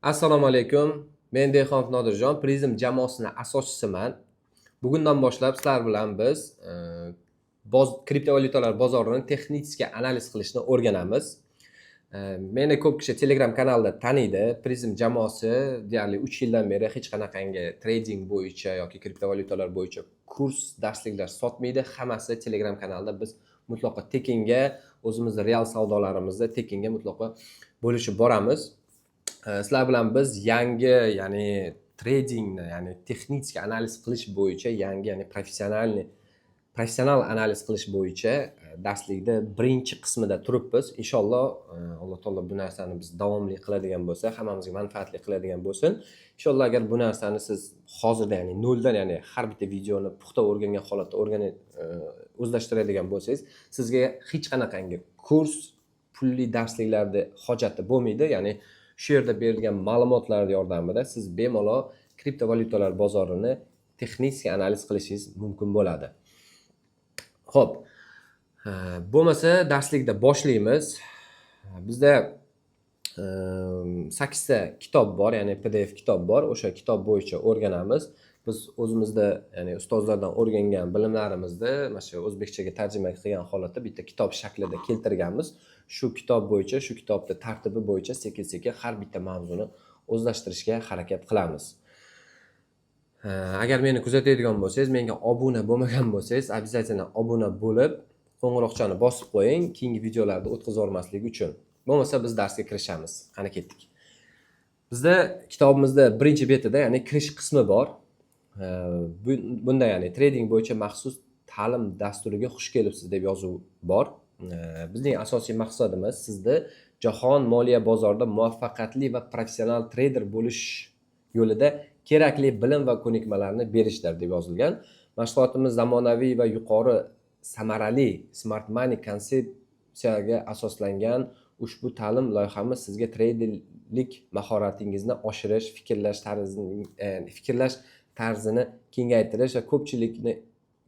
Assalomu alaykum. Men Dehqonov Nodirjon, Prism jamoasining asoschisiman. Bugundan boshlab sizlar bilan biz kriptovalyutalar bozorini texnik analiz qilishni o'rganamiz. Meni ko'p kishi Telegram kanalida taniydi. Prism jamoasi deyarli 3 yildan beri hech qanaqangi trading bo'yicha yoki kriptovalyutalar bo'yicha kurs darsliklar sotmaydi. Hammasi Telegram kanalida biz mutlaqo tekinga o'zimizning real savdolarimizda tekinga mutlaqo bo'lishib boramiz. Sizlar bilan biz yangi, ya'ni tradingni, ya'ni texnik analiz qilish bo'yicha yangi, ya'ni professional analiz qilish bo'yicha darslikda birinchi qismida turibmiz. Inshaalloh Alloh taolo bu narsani biz davomli qiladigan bo'lsa, hammamizga manfaatli qiladigan bo'lsin. Inshaalloh agar bu narsani siz hozirda, ya'ni noldan, ya'ni har bitta videoni puxta o'rgangan holatda o'zlashtiradigan bo'lsangiz, sizga hech qanaqangi kurs, pulli darsliklarda hojati bo'lmaydi. Ya'ni shu yerda berilgan ma'lumotlar yordamida siz bemalol kriptovalyutalar bozorini texnik analiz qilishingiz mumkin bo'ladi. Xo'p, bo'lmasa darslikda boshlaymiz. Bizda 8 ta kitob bor, ya'ni PDF kitob bor. O'sha kitob bo'yicha o'rganamiz. Biz o'zimizda, ya'ni ustozlardan o'rgangan bilimlarimizni mana shu o'zbekchaga tarjima qilgan holatda bitta kitob shaklida keltirganmiz. Shu kitob bo'yicha, shu kitobning tartibi bo'yicha sekin-sekin har bitta mavzuni o'zlashtirishga harakat qilamiz. Agar meni kuzatadigan bo'lsangiz, menga obuna bo'lmagan bo'lsangiz, обязательно obuna bo'lib, qo'ng'iroqchani bosib qo'ying, keyingi videolarda o'tkazib olmaslik uchun. Bo'lmasa biz darsga kirishamiz. Qani ketdik. Bizda kitobimizda birinchi betida, ya'ni kirish qismi bor. Bunda ya'ni trading bo'yicha maxsus ta'lim dasturiga xush kelibsiz deb yozuv bor. Bizning asosiy maqsadimiz sizni jahon moliya bozorida muvaffaqiyatli va professional trader bo'lish yo'lida kerakli bilim va ko'nikmalarni berishdir deb yozilgan. Mashg'ulotimiz zamonaviy va yuqori samarali smart money konsepsiyaga asoslangan. Ushbu ta'lim loyihamiz sizga treyderlik mahoratingizni oshirish, fikrlash tarzini kengaytirish va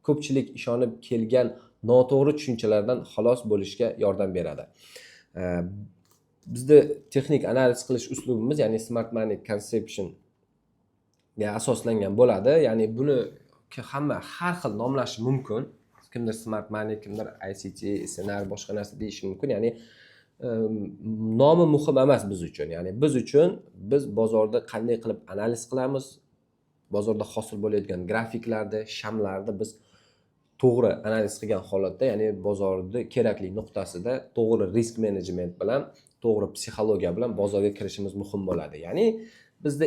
ko'pchilik ishonib kelgan noto'g'ri tushunchalardan xalos bo'lishga yordam beradi. Bizda texnik analiz qilish uslubimiz, ya'ni smart money conception ga asoslangan bo'ladi. Ya'ni buni hamma har xil nomlashi mumkin. Kimdir smart money, kimdir ICT, SNR, boshqa narsa deyishi mumkin. Ya'ni nomi muhim emas biz uchun. Ya'ni biz bozorda qanday qilib analiz qilamiz, bozorda hosil bo'layotgan grafiklarni, shamlarni biz to'g'ri analiz qilgan holatda, ya'ni bozorda kerakli nuqtasida to'g'ri risk menejment bilan, to'g'ri psixologiya bilan bozorga kirishimiz muhim bo'ladi. Ya'ni bizda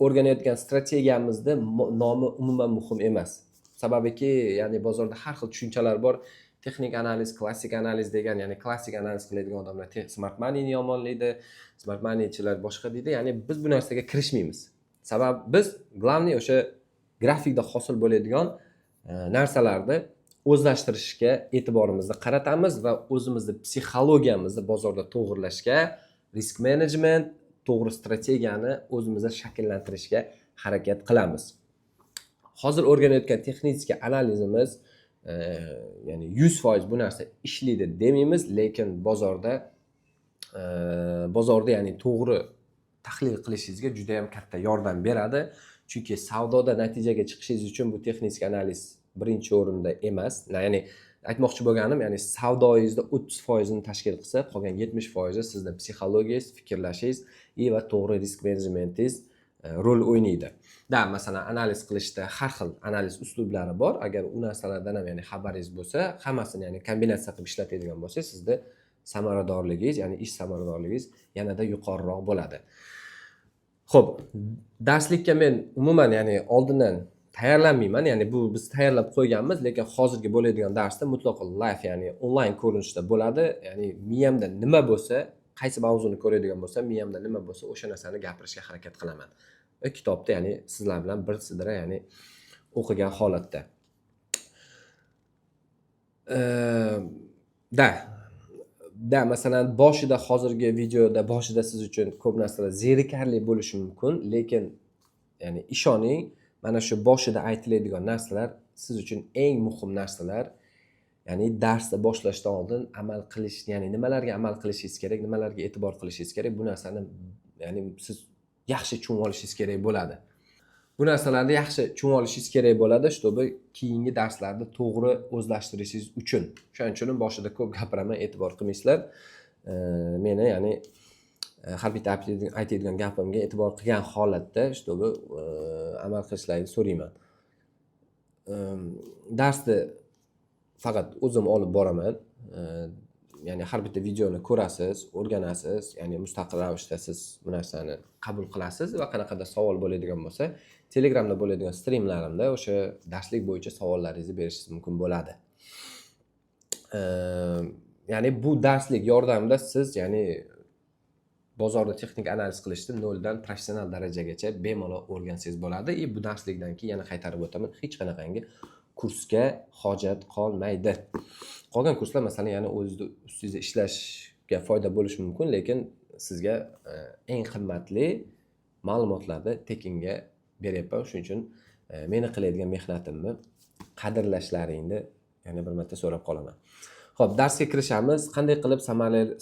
o'rganayotgan strategiyamizda nomi umuman muhim emas. Sababiki, ya'ni bozorda har xil tushunchalar bor. Texnik analiz, klassik analiz degan, ya'ni klassik analiz qiladigan odamlar smart moneyni yomonlaydi, smart moneychilar boshqa deydi. Ya'ni biz bu narsaga kirishmaymiz. Sabab biz главный o'sha grafikda hosil bo'ladigan narsalarni o'zlashtirishga e'tiborimizni qaratamiz va o'zimizni psixologiyamizni bozorda to'g'rilashga, risk management, to'g'ri strategiyani o'zimizda shakllantirishga harakat qilamiz. Hozir o'rganayotgan texnik analizimiz ya'ni 100% bu narsa ishlaydi demaymiz, lekin bozorda ya'ni to'g'ri tahlil qilishingizga juda ham katta yordam beradi. Chunki savdoda natijaga chiqishingiz uchun bu texnik analiz birinchi o'rinda emas. Ya'ni aytmoqchi bo'lganim, ya'ni savdoyingizda 30% ni tashkil qilsa, qolgan 70% sizning psixologiyangiz, fikrlashingiz va to'g'ri risk menejmentingiz rol o'ynaydi. Masalan, analiz qilishda har xil analiz uslublari bor. Agar u narsalardan ham ya'ni xabaringiz bo'lsa, hammasini ya'ni kombinatsiya qilib ishlatadigan bo'lsangiz, sizda samaradorligingiz, ya'ni ish samaradorligingiz yanada yuqoriroq bo'ladi. Xo'p, darslikka men umuman ya'ni oldindan tayyorlanmayman. Ya'ni bu biz tayyorlab qo'yganmiz, lekin hozirgi bo'ladigan darsda mutlaqo live, ya'ni onlayn ko'rinishda bo'ladi. Ya'ni miyamda nima bo'lsa, qaysi mavzuni ko'radigan bo'lsam, miyamda nima bo'lsa, o'sha narsani gapirishga harakat qilaman. Kitobda ya'ni sizlar bilan bir sidra ya'ni o'qigan holatda. Masalan, hozirgi videoda boshida siz uchun ko'p narsalar zerikarli bo'lishi mumkin, lekin ya'ni ishoning, mana shu boshida aytiladigan narsalar siz uchun eng muhim narsalar. Ya'ni darsni boshlashdan oldin amal qilish, ya'ni nimalarga amal qilishingiz kerak, nimalarga e'tibor qilishingiz kerak, bu narsani ya'ni siz yaxshi tushunib olishingiz kerak bo'ladi. Bu narsalarni yaxshi tushunib olishingiz kerak bo'ladi, чтобы keyingi darslarda to'g'ri o'zlashtirishingiz uchun. Shuning uchun boshida ko'p gapiraman, e'tibor qilmaysizlar. Meni ya'ni har bitta aytadigan gapimga e'tibor qilgan holatda, чтобы amal qilishlaringizni so'rayman. Darsni faqat o'zim olib boraman. Ya'ni har bitta videoni ko'rasiz, o'rganasiz, ya'ni mustaqil ravishda siz bu narsani qabul qilasiz va qanaqadir savol bo'ladigan bo'lsa, Telegramda bo'ladigan streamlarimda o'sha darslik bo'yicha savollaringizni berishingiz mumkin bo'ladi. Ya'ni bu darslik yordamida siz ya'ni bozorda texnik analiz qilishni noldan professional darajagacha bemalol o'rgansangiz bo'ladi. Bu darslikdan keyin yana qaytarib o'taman, hech qanaqangi kursga hojat qolmaydi. Qolgan kurslar masalan yana o'zingizning ustingizda ishlashga foyda bo'lishi mumkin, lekin sizga eng qimmatli ma'lumotlarni tekinga beryapman. Shuning uchun meni qiladigan mehnatimni qadrlashlaringni yana bir marta so'rab qolaman. Xo'p, darsga kirishamiz. Qanday qilib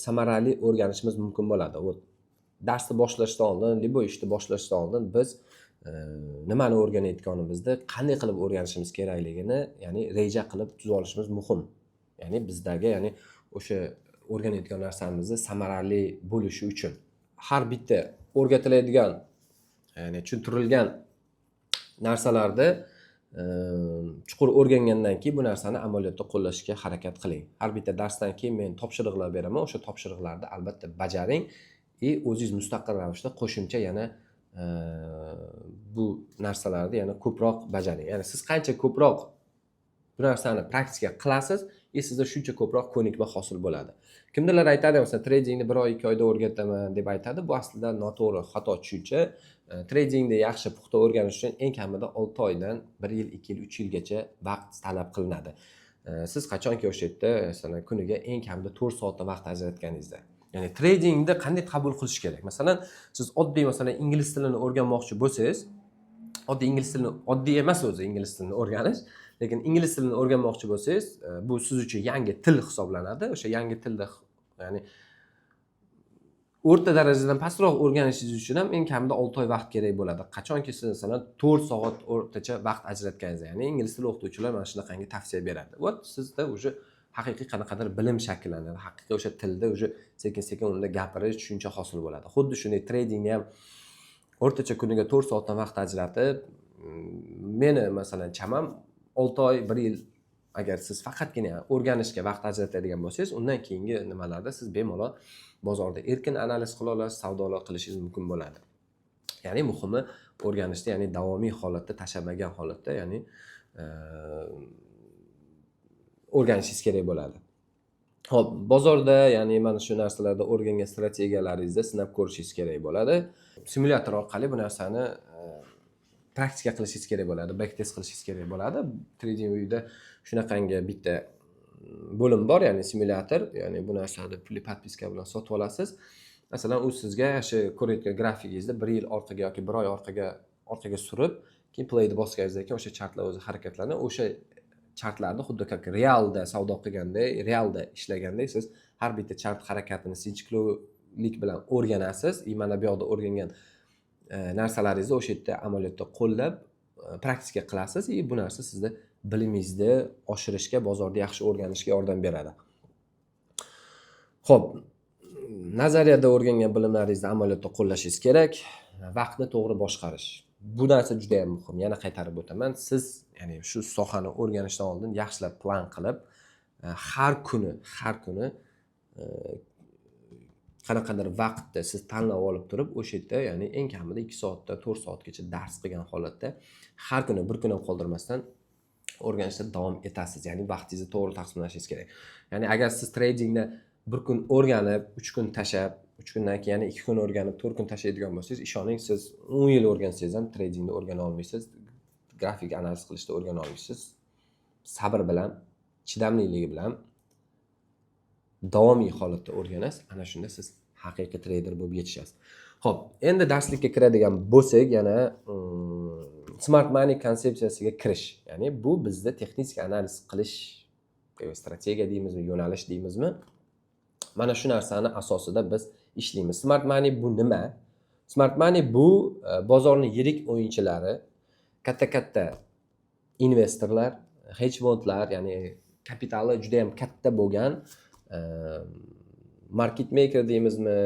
samarali o'rganishimiz mumkin bo'ladi? Darsni boshlashdan oldin, libo ishni boshlashdan oldin biz nimani o'rganayotganimizni, qanday qilib o'rganishimiz kerakligini, ya'ni reja qilib tuzib olishimiz muhim. Ya'ni bizdagi, ya'ni o'sha o'rganayotgan narsamizni samarali bo'lishi uchun har bitta o'rgatiladigan, ya'ni tushuntirilgan narsalarni chuqur o'rgangandan keyin bu narsani amaliyotda qo'llashga harakat qiling. Har bitta darsdan keyin men topshiriqlar beraman. O'sha topshiriqlarni albatta bajaring va o'zingiz mustaqil ravishda qo'shimcha yana bu narsalarni yana ko'proq bajaring. Ya'ni siz qancha ko'proq bu narsani praktikaga qilasiz, sizda shuncha ko'proq ko'nikma hosil bo'ladi. Kimdirlar aytadi, masalan, tradingni 1 oy 2 oyda o'rgataman deb aytadi. Bu aslida noto'g'ri, xato tushuncha. Tradingni yaxshi puxta o'rganish uchun eng kamida 6 oydan 1 yil, 2 yil, 3 yilgacha vaqt talab qilinadi. Siz qachonki o'sha yerda, masalan, kuniga eng kamida 4 soatda vaqt ajratganingizda, ya'ni tradingni qanday qabul qilish kerak? Masalan, siz oddiy masalan ingliz tilini o'rganmoqchi bo'lsangiz, oddiy emas o'zi ingliz tilini o'rganish, lekin ingliz tilini o'rganmoqchi bo'lsangiz, bu siz uchun yangi til hisoblanadi. O'sha yangi tilda, ya'ni o'rta darajadan pastroq o'rganishingiz uchun ham eng kamida 6 oy vaqt kerak bo'ladi. Qachonki siz masalan 4 soat o'rtacha vaqt ajratganingizda, ya'ni ingliz tili o'qituvchilar mana shunaqangi tavsiya beradi. Va sizda o'sha haqiqiy qanaqadir bilim shakllanadi. Haqiqiy o'sha tilda o'sha sekin-sekin unda gapirish, tushuncha hosil bo'ladi. Xuddi shunday tradingni ham o'rtacha kuniga 4 soatdan vaqt ajratib, meni masalan chamam 6 oy, 1 yil agar siz faqatgina o'rganishga vaqt ajratadigan bo'lsangiz, undan keyingi nimalarda siz bemalol bozorda erkin analiz qila olasiz, savdolar qilishingiz mumkin bo'ladi. Ya'ni muhimi o'rganishni, ya'ni davomiy holatda, tashabagan holatda, ya'ni o'rganishingiz kerak bo'ladi. Xo'p, bozorda, ya'ni mana shu narsalarda o'rgangan strategiyalaringizni sinab ko'rishingiz kerak bo'ladi. Simulyator orqali bu narsani praktika qilishingiz kerak bo'ladi, backtest qilishingiz kerak bo'ladi. Trading uyida shunaqangi bitta bo'lim bor, ya'ni simulyator, ya'ni bu narsani pulli podpiska bilan sotib olasiz. Masalan, u sizga shu ko'rayotgan grafikingizni 1 yil orqaga yoki 1 oy orqaga surib, keyin playni bosganingizdan keyin o'sha chartlar o'zi harakatlanadi. O'sha chartlarni xuddi как realda savdo qilganday, realda ishlaganday siz har bitta chart harakatini sinchkovlik bilan o'rganasiz. Mana bu yoqda o'rgangan narsalaringizni o'sha yerda amaliyotda qo'llab praktika qilasiz. Bu narsa sizda bilimingizni oshirishga, bozorda yaxshi o'rganishga yordam beradi. Xo'p, nazariyada o'rgangan bilimlaringizni amaliyotda qo'llashingiz kerak. Vaqtni to'g'ri boshqarish. Bu narsa juda ham muhim. Yana qaytarib o'taman. Siz ya'ni shu sohani o'rganishdan oldin yaxshilab plan qilib, har kuni qanaqadir vaqtda siz tanlab olib turib, o'sha yerda ya'ni eng kamida 2 soatda 4 soatgacha dars qilgan holatda har kuni bir kun ham qoldirmasdan o'rganishda davom etasiz. Ya'ni vaqtingizni to'g'ri taqsimlashingiz kerak. Ya'ni agar siz tradingni bir kun o'rganib, 3 kun tashab, 3 kundan keyin yana 2 kun o'rganib, 4 kun tashlaydigan bo'lsangiz, ishoning, siz 10 yil o'rgansangiz ham tradingni o'rgana olmaysiz, grafik analiz qilishni o'rgana olmaysiz. Sabr bilan, chidamliligi bilan davomiy holatda o'rganasiz. Ana shunda siz haqiqiy trader bo'lib yetishasiz. Xo'p, endi darslikka kiradigan bo'lsak, yana smart money konsepsiyasiga kirish. Ya'ni bu bizda texnik analiz qilish strategiya deymizmi, yo'nalish deymizmi? Mana shu narsani asosida biz ishlaymiz. Smart money bu nima? Smart money bu bozorning yirik o'yinchilari, katta investorlar, hedge fondlar, ya'ni kapitali juda ham katta bo'lgan market maker deymizmi,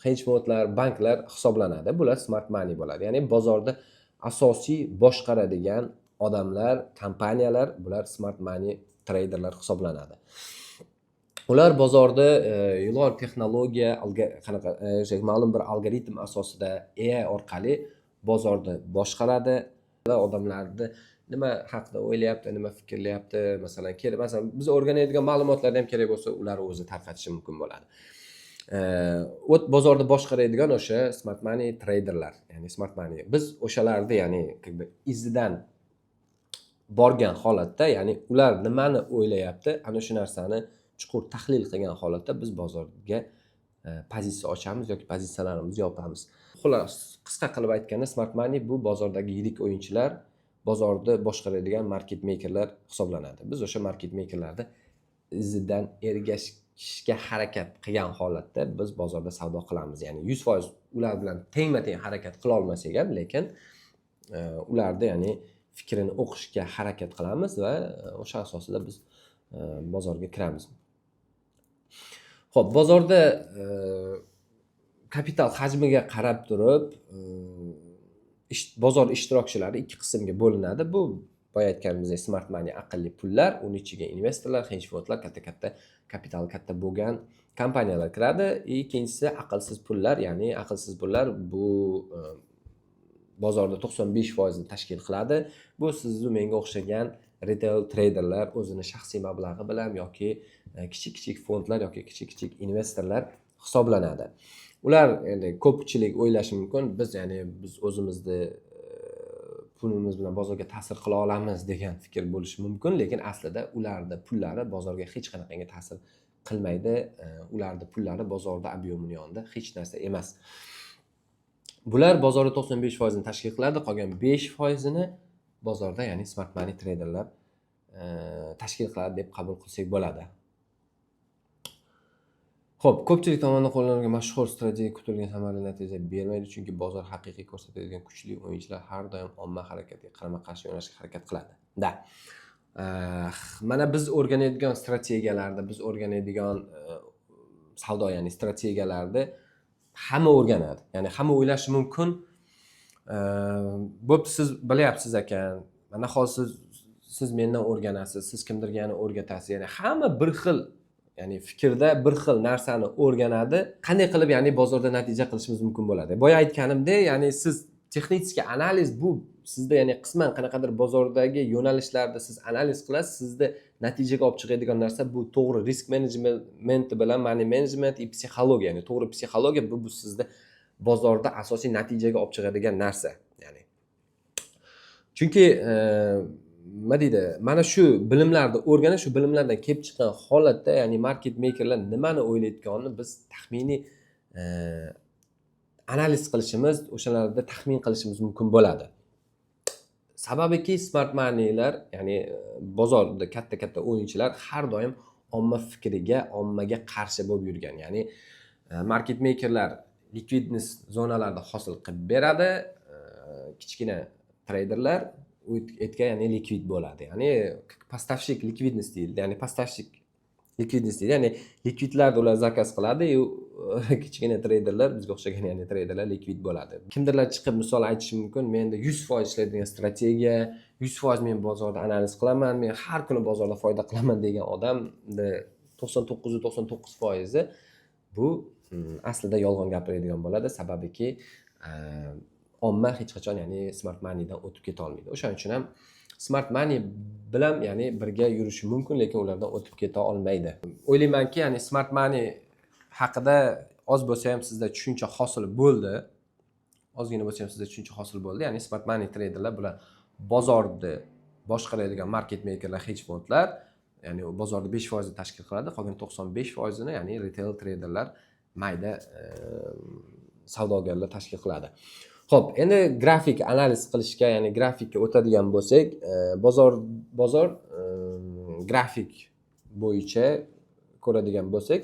hedge fondlar, banklar hisoblanadi. Bular smart money bo'ladi. Ya'ni bozorda asosiy boshqaradigan odamlar, kompaniyalar, bular smart money traderlar hisoblanadi. Ular bozorda ilg'or texnologiya, ma'lum bir algoritm asosida AI orqali bozorda boshqaradi va odamlarni nima haqida o'ylayapti, nima fikrlayapti, masalan, biz o'rganadigan ma'lumotlarni ham kerak bo'lsa, ular o'zi tarqatishi mumkin bo'ladi. Bozorda boshqaradigan o'sha smart money traderlar, ya'ni smart money. Biz o'shalarni, ya'ni izidan borgan holatda, ya'ni ular nimani o'ylayapti, ana shu narsani chuqur tahlil qilgan holatda biz bozorga pozitsiya ochamiz yoki pozitsiyalarimizni yopamiz. Xullas, qisqa qilib aytganda, smart money bu bozordagi yirik o'yinchilar, bozorda boshqaradigan market makerlar hisoblanadi. Biz o'sha market makerlarni izidan ergashishga harakat qilgan holatda biz bozorda savdo qilamiz. Ya'ni 100% ular bilan tengma-teng harakat qila olmasak ham, lekin ularni, ya'ni fikrini o'qishga harakat qilamiz va o'sha asosida biz bozorga kiramiz. Xo'p, bozorda kapital hajmiga qarab turib bozor ishtirokchilari ikki qismga bo'linadi. Bu boya aytganimizdek smart money, aqlli pullar, uning ichiga investorlar, hedge fondlar, katta kapital katta bo'lgan kompaniyalar kiradi. Ikkinchisi aqlsiz pullar, ya'ni aqlsiz pullar bu bozorda 95% ni tashkil qiladi. Bu sizni menga o'xshagan retail traderlar, o'zini shaxsiy mablag'i bilan yoki kichik fondlar yoki kichik investorlar hisoblanadi. Ular endi ko'pchilik o'ylashi mumkin, biz o'zimizni pulimiz bilan bozorga ta'sir qila olamiz degan fikr bo'lishi mumkin, lekin aslida ularning pullari bozorga hech qanaqangi ta'sir qilmaydi. Ularning pullari bozorda ob'yomini yonida hech narsa emas. Bular bozorda 95% ni tashkil qiladi, qolgan 5% ni bozorda, ya'ni smart money traderlar tashkil qiladi deb qabul qilsak bo'ladi. Xo'p, ko'pchilik tomonidan qo'llanilgan mashhur strategiya kutilgan samarali natija bermaydi, chunki bozor haqiqiy ko'rsatadigan kuchli o'yinchilar har doim omma harakatiga qarama-qarshi yo'nalishga harakat qiladi. Mana biz o'rganadigan strategiyalarda, biz o'rganadigan savdo, ya'ni strategiyalarni hamma o'rganadi. Ya'ni hamma o'ylashi mumkin, bo'pti, siz bilyapsiz ekan, mana hozir siz mendan o'rganasiz, siz kimdirga yana o'rgatasiz. Ya'ni hamma bir xil, ya'ni fikrda bir xil narsani o'rganadi. Qanday qilib, ya'ni bozorda natija qilishimiz mumkin bo'ladi? Boya aytganimdek, ya'ni siz texnik analiz, bu sizda, ya'ni qisman qanaqadir bozordagi yo'nalishlarda siz analiz qilasiz, sizda natijaga olib chiqadigan narsa bu to'g'ri risk menejmenti bilan money management, psixologiya, ya'ni to'g'ri psixologiya bu sizda bozorda asosiy natijaga olib chiqadigan narsa, ya'ni. Chunki nima deydi, mana shu bilimlarni o'rganish, shu bilimlardan kelib chiqqan holatda, ya'ni market makerlar nimani o'ylayotganini biz taxminiy analiz qilishimiz, o'shalarda taxmin qilishimiz mumkin bo'ladi. Sababiki smart moneylar, ya'ni bozorda katta o'yinchilar har doim omma fikriga, ommaga qarshi bo'lib yurgan. Ya'ni market makerlar likvidnost zonalarda hosil qilib beradi, kichkina traderlar o'tga, ya'ni likvid bo'ladi. Ya'ni поставщик likvidnost deyiladi. Ya'ni поставщик likvidnost deyiladi. Ya'ni likvidlarni ular zakaz qiladi, kichkina traderlar, bizga o'xshagan, ya'ni traderlar likvid bo'ladi. Kimdirlar chiqib misol aytishi mumkin, menda 100% ishlaydigan strategiya, 100% men bozorda analiz qilaman, men har kuni bozorda foyda qilaman degan odamni 99.99% bu aslida yolg'on gapiradigan bo'ladi, sababiki omma hech qachon, ya'ni smart moneydan o'tib keta olmaydi. O'shaning uchun ham smart money bilan, ya'ni birga yurishi mumkin, lekin ulardan o'tib keta olmaydi. O'ylaymanki, ya'ni smart money haqida oz bo'lsa ham sizda tushuncha hosil bo'ldi. Ozgina bo'lsa ham sizda tushuncha hosil bo'ldi. Ya'ni smart money traderlar bular bozorni boshqaradigan market makerlar, hedge fondlar, ya'ni bozorda 5% ni tashkil qiladi, qolgan 95% ni, ya'ni retail traderlar, mayda savdogarlar tashkil qiladi. Xo'p, endi grafik analiz qilishga, ya'ni grafikka o'tadigan bo'lsak, bozor grafik bo'yicha ko'radigan bo'lsak,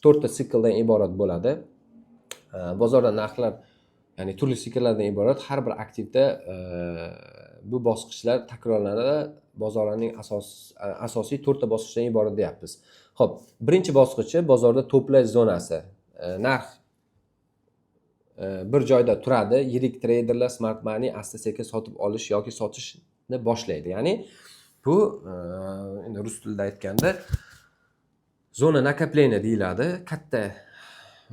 4 ta sikldan iborat bo'ladi. Bozorda narxlar ya'ni turli sikllardan iborat. Har bir aktivda bu bosqichlar takrorlanadi. Bozorning asosiy 4 ta bosqichdan iborat deyapmiz. Xo'p, birinchi bosqichi bozorda to'plash zonasi. Narx bir joyda turadi. Yirik treyderlar smart money asta-sekin sotib olish yoki sotishni boshlaydi. Ya'ni bu endi rus tilida aytganda zona nakapleniya deyiladi. Katta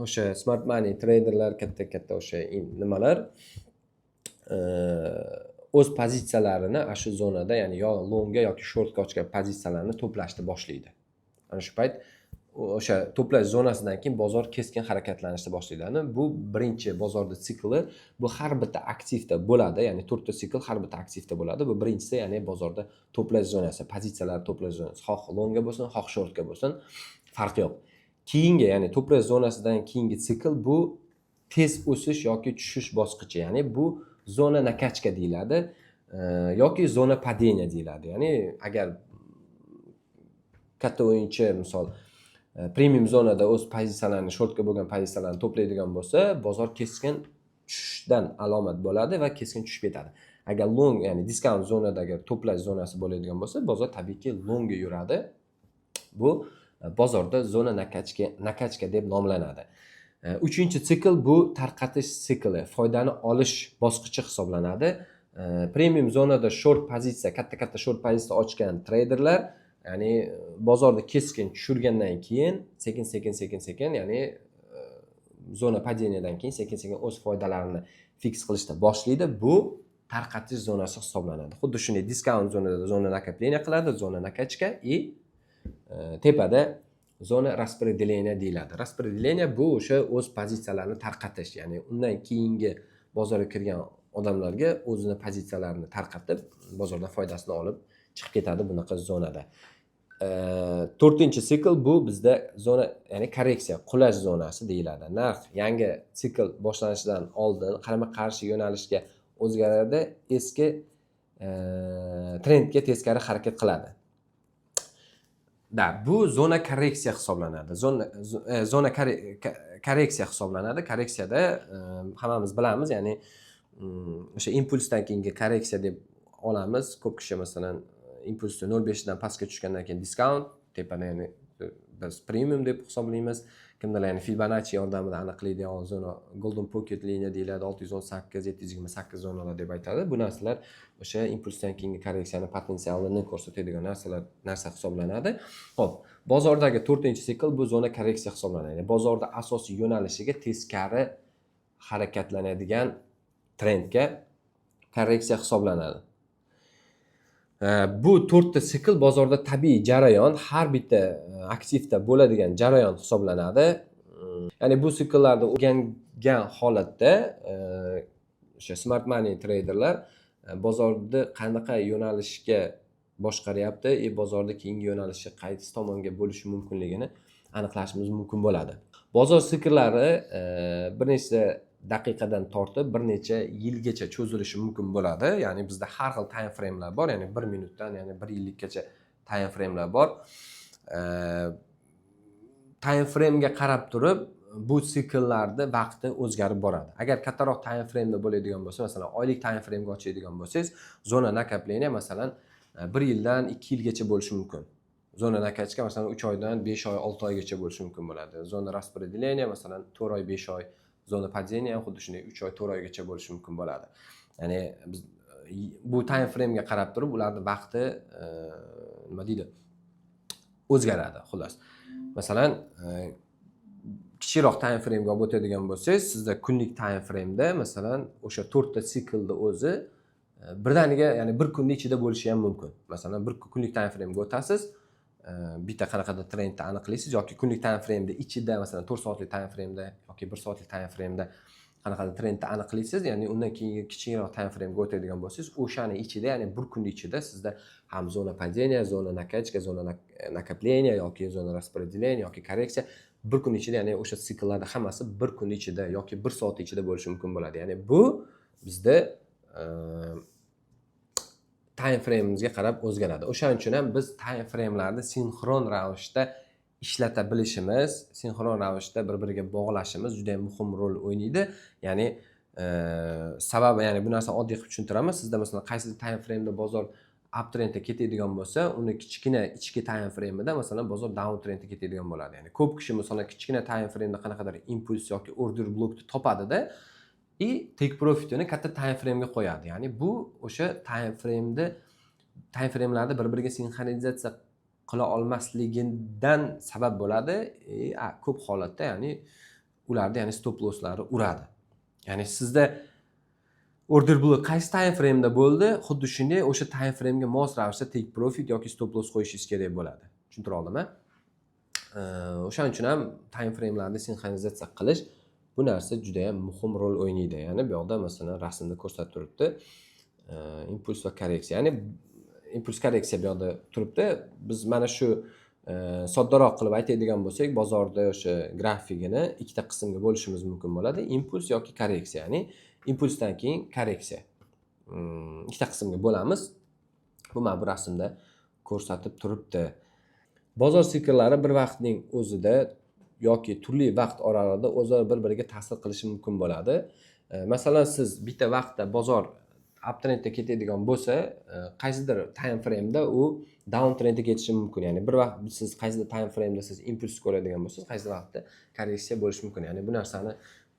o'sha smart money treyderlar katta o'sha nimalar o'z pozitsiyalarini shu zonada, ya'ni yo longga yoki shortga ochgan pozitsiyalarni to'plashni boshlaydi. Ana shu payt o'sha to'plash zonasidan keyin bozor keskin harakatlanishni boshlaydi. Bu birinchi bozorda sikli. Bu har bitta aktivda bo'ladi, ya'ni 4 ta sikl har bitta aktivda bo'ladi. Bu birinchisi, ya'ni bozorda to'plash zonasi, pozitsiyalar to'plash zonasi. Xoh longga bo'lsin, xoh shortga bo'lsin, farqi yo'q. Keyingi, ya'ni to'plash zonasidan keyingi sikl bu tez o'sish yoki tushish bosqichi, ya'ni bu zona nakachka deyiladi yoki zona padeniya deyiladi. Ya'ni agar katta o'yinchi misol premium zonada o'z pozitsiyalarini, shortga bo'lgan pozitsiyalarini to'playdigan bo'lsa, bozor keskin tushishdan alomat bo'ladi va keskin tushib ketadi. Agar long, ya'ni discount zonadagi to'plash zonasi bo'ladigan bo'lsa, bozor tabiiyki longga yuradi. Bu bozorda zona nakachka deb nomlanadi. Uchinchi sikl bu tarqatish sikli, foydani olish bosqichi hisoblanadi. Premium zonada short pozitsiya, katta short pozitsiya ochgan treyderlar, ya'ni bozorda keskin tushirgandan keyin sekin, ya'ni zona padeniyadan keyin sekin o'z foydalarini fix qilishni boshlaydi. Bu tarqatish zonasi hisoblanadi. Xuddi shunday discount zonada zona nakapleniya qiladi, zona nakachka tepada zona распределения deyiladi. Распределение bu o'sha o'z pozitsiyalarini tarqatish, ya'ni undan keyingi bozorga kirgan odamlarga o'zini pozitsiyalarini tarqatib, bozordan foydasini olib chiqib ketadi bunaqa zonada. 4-chi sikl bu bizda zona, ya'ni korreksiya, qulash zonasi deyiladi. Narx yangi sikl boshlanishidan oldin qarama-qarshi yo'nalishga o'zgaradi, eski trendga teskari harakat qiladi. Bu zona korreksiya hisoblanadi. Zona korreksiya hisoblanadi. Korreksiyada hammamiz bilamiz, ya'ni o'sha impulsdan keyingi korreksiya deb olamiz. Ko'p kishi masalan impulsni 0.5 dan pastga tushgandan keyin discount, tepada ya'ni biz premium deb hisoblaymiz. Kimdalar ya'ni Fibonacci yordamida aniqlaydigan zona golden pocket liniya deyiladi, 618, 728 zonalar deb aytadi. Bu narsalar o'sha impulsdan keyingi korreksiyani potensialini ko'rsatadigan narsa hisoblanadi. Xo'p, bozordagi 4-sikl bu zona korreksiya hisoblanadi. Bozorda asosiy yo'nalishiga teskari harakatlanadigan trendga korreksiya hisoblanadi. Bu 4 ta sikl bozorda tabiiy jarayon, har bitta aktivda bo'ladigan jarayon hisoblanadi. Ya'ni bu sikllarni o'rgangan holatda o'sha smart money treyderlar bozorni qanaqa yo'nalishga boshqaryapti, bozorda keyingi yo'nalishi qaysi tomonga bo'lishi mumkinligini aniqlashimiz mumkin bo'ladi. Bozor sikllari bir nechta daqiqadan tortib bir necha yilgacha cho'zilishi mumkin bo'ladi. Ya'ni bizda har xil time frame'lar bor, ya'ni 1 minutdan, ya'ni 1 yillikgacha time frame'lar bor. Time frame'ga qarab turib bu sikllarda vaqti o'zgarib boradi. Agar kattaroq time frame'da bo'ladigan bo'lsa, masalan, oylik time frame'ga ochadigan bo'lsangiz, zona nakapleniya masalan 1 yildan 2 yilgacha bo'lishi mumkin. Zona nakachka masalan 3 oydan 5 oy, 6 oygacha bo'lishi mumkin bo'ladi. Zona распределения masalan 4 oy, 5 oy, zona padeniya ham xuddi shunday 3 oy, 4 oygacha bo'lishi mumkin bo'ladi. Ya'ni biz bu time frame'ga qarab turib ularning vaqti nima deydi? O'zgaradi, xolos. Masalan, kichikroq time frame'ga olib o'tadigan bo'lsangiz, sizda kunlik time frame'da masalan o'sha 4 ta siklni o'zi birdaniga, ya'ni bir kunning ichida bo'lishi ham mumkin. Masalan, bir kunlik time frame'ga o'tasiz, bitta qanaqadir trendni aniqlaysiz yoki kunlik time frame'da ichida masalan 4 soatlik time frame'da yoki 1 soatlik time frame'da qanaqadir trendni aniqlaysiz, ya'ni undan keyin kichikroq time frame'ga o'tadigan bo'lsangiz, o'shani ichida, ya'ni bir kunning ichida sizda ham zona padeniya, zona nakachka, zona nakapleniya yoki zona распределения yoki korreksiya bir kun ichida, ya'ni o'sha sikllarda hammasi bir kun ichida yoki 1 soat ichida bo'lishi mumkin bo'ladi. Ya'ni bu bizda time frame'imizga qarab o'zgaradi. O'shaning uchun ham biz time frame'larni sinxron ravishda ishlata bilishimiz, sinxron ravishda bir-biriga bog'lashimiz juda ham muhim rol o'ynaydi. Ya'ni sababi, ya'ni bu narsani oddiy qilib tushuntiraman. Sizda masalan qaysi time frame'da bozor uptrendga ketadigan bo'lsa, uni kichkina ichki time frame'ida masalan bozor downtrendga ketadigan bo'ladi. Ya'ni ko'p kishi masalan kichkina time frame'da qanaqadir impuls yoki order blokni topadida take profitini katta time frame'ga qo'yadi. Ya'ni bu o'sha time frame'larda bir-biriga sinxronizatsiya qila olmasligidan sabab bo'ladi. Ko'p holatda ya'ni ularda ya'ni stop losslari uradi. Ya'ni sizda order block qaysi time frame'da bo'ldi, xuddi shunday o'sha time frame'ga mos ravishda take profit yoki stop loss qo'yishingiz kerak bo'ladi. Tushuntira oldimmi? O'shaning uchun ham time frame'larni sinxronizatsiya qilish bu narsa juda ham muhim rol o'ynaydi. Ya'ni bu yoqda masalan rasmda ko'rsatib turibdi. Impuls va korreksiya. Ya'ni impuls korreksiya bu yoqda turibdi. Biz mana shu soddaroq qilib aytadigan bo'lsak, bozorda o'sha grafikini ikkita qismga bo'lishimiz mumkin bo'ladi. Impuls yoki korreksiya. Ya'ni impulsdan keyin korreksiya. Ikkita qismga bo'lamiz. Bu mana bu rasmda ko'rsatib turibdi. Bozor sikllari bir vaqtning o'zida yoki turli vaqt oralig'ida o'zaro bir-biriga ta'sir qilishi mumkin bo'ladi. Masalan, siz bitta vaqtda bozor uptrendga ketadigan bo'lsa, qaysidir time frame'da u downtrendga ketishi mumkin. Ya'ni bir vaqt siz qaysidir time frame'da siz impuls ko'radigan bo'lsangiz, qaysidir vaqtda korreksiya bo'lishi mumkin. Ya'ni bu narsani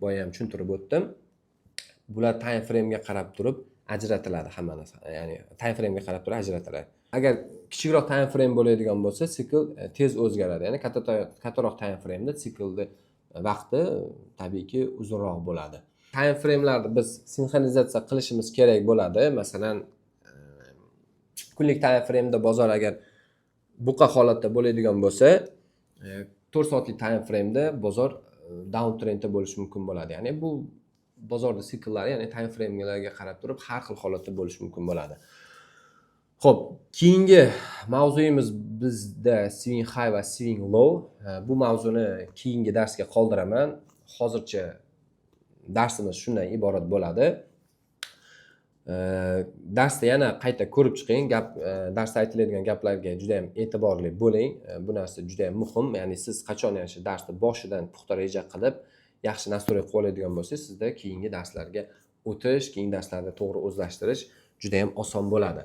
boya ham tushuntirib o'tdim. Bular time frame'ga qarab turib ajratiladi hamma narsa. Ya'ni time frame'ga qarab turib ajratiladi. Agar kichikroq time frame bo'ladigan bo'lsa, sikl tez o'zgaradi. Ya'ni kattaroq time frame'da siklning vaqti tabiiyki uzunroq bo'ladi. Time frame'larni biz sinxronizatsiya qilishimiz kerak bo'ladi. Masalan, kunlik time frame'da bozor agar buqa holatda bo'ladigan bo'lsa, 4 soatlik time frame'da bozor downtrendda bo'lishi mumkin bo'ladi. Ya'ni bu bozorda sikllari, ya'ni time frame'larga qarab turib har xil holatda bo'lishi mumkin bo'ladi. Xo'p, keyingi mavzuyimiz bizda swing high va swing low. Bu mavzuni keyingi darsga qoldiraman. Hozircha darsimiz shundan iborat bo'ladi. Darsda yana qayta ko'rib chiqing. Darsda aytiladigan gaplarga juda ham e'tiborli bo'ling. Bu narsa juda ham muhim. Ya'ni siz qachon yana shu darsni boshidan puxta reja qilib, yaxshi nastroy qilib oladigan bo'lsangiz, sizda keyingi darslarga o'tish, keyingi darslarda to'g'ri o'zlashtirish juda ham oson bo'ladi.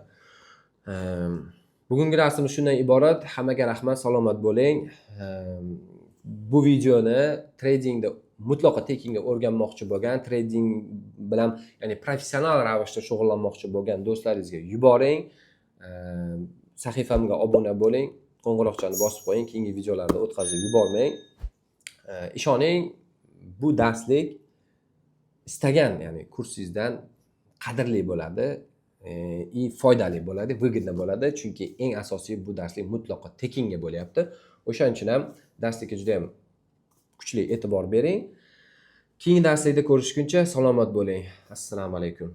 Bugungi darsimiz shundan iborat. Hammaga rahmat, salomat bo'ling. Bu videoni tradingda mutlaqo tekinga o'rganmoqchi bo'lgan, trading bilan ya'ni professional ravishda shug'ullanmoqchi bo'lgan do'stlaringizga yuboring. Sahifamga obuna bo'ling, qo'ng'iroqchani bosib qo'ying, keyingi videolarda o'tkazib yubormang. Ishoning, bu darslik istagan ya'ni kursingizdan qadrli bo'ladi. Foydali bo'ladi, выгодно bo'ladi, chunki eng asosiy bu darslik mutlaqo tekinga bo'lyapti. O'shaning uchun ham darslikka juda ham kuchli e'tibor bering. Keyingi darslarda ko'rishguncha salomat bo'ling. Assalomu alaykum.